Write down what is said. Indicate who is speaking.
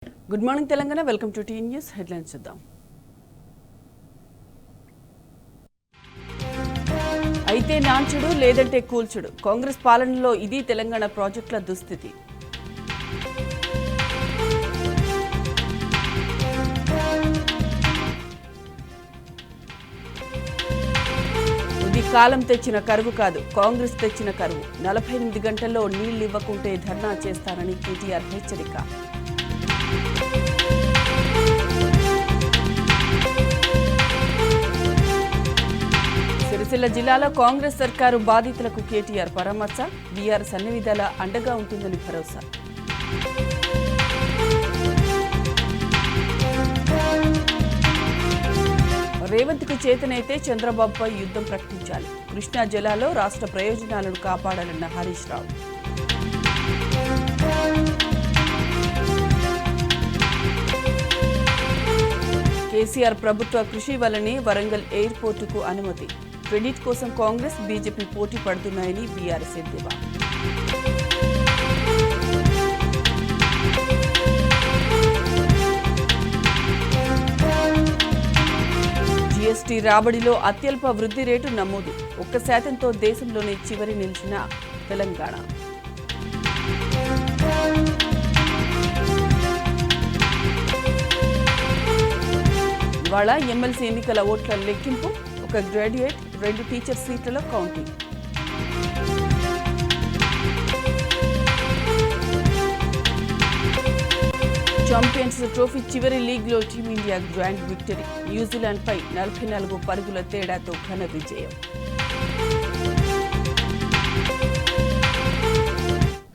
Speaker 1: Good morning Telangana. Welcome to TV news headlines చూద్దాం. అయితే నాంచుడు లేదంటే కూల్చుడు, కాంగ్రెస్ పాలనలో ఇది తెలంగాణ ప్రాజెక్టుల దుస్థితి. ఇది కాలం తెచ్చిన కరువు కాదు, కాంగ్రెస్ తెచ్చిన కరువు. 48 గంటల్లో నీళ్లు ఇవ్వకుంటే ధర్నా చేస్తానని కేటీఆర్ హెచ్చరిక. సిరిసిల్ల జిల్లాలో కాంగ్రెస్ సర్కారు బాధితులకు కేటీఆర్ పరామర్శ, బీఆర్ఎస్ అన్ని విధాలా అండగా ఉంటుందని భరోసా. రేవంత్కు చేతనైతే చంద్రబాబుపై యుద్ధం ప్రకటించాలి, కృష్ణా జిల్లాలో రాష్ట్ర ప్రయోజనాలను కాపాడాలన్న హరీష్ రావు. కేసీఆర్ ప్రభుత్వ కృషి వల్లనే వరంగల్ ఎయిర్పోర్టుకు అనుమతి, క్రెడిట్ కోసం కాంగ్రెస్ బీజేపీ పోటీ పడుతున్నాయని బీఆర్ఎస్ ఎద్దేవా. జీఎస్టీ రాబడిలో అత్యల్ప వృద్ధి రేటు నమోదు, 1%తో దేశంలోనే చివరి నిలిచిన తెలంగాణ. ఇవాళ ఎమ్మెల్సీ ఎన్నికల ఓట్ల లెక్కింపు, 1 గ్రాడ్యుయేట్ 2 టీచర్ సీట్లలో కౌంటింగ్. ఛాంపియన్స్ ట్రోఫీ చివరి లీగ్లో టీమిండియా గ్రాండ్ విక్టరీ, న్యూజిలాండ్పై 44 పరుగుల తేడాతో ఘన విజయం.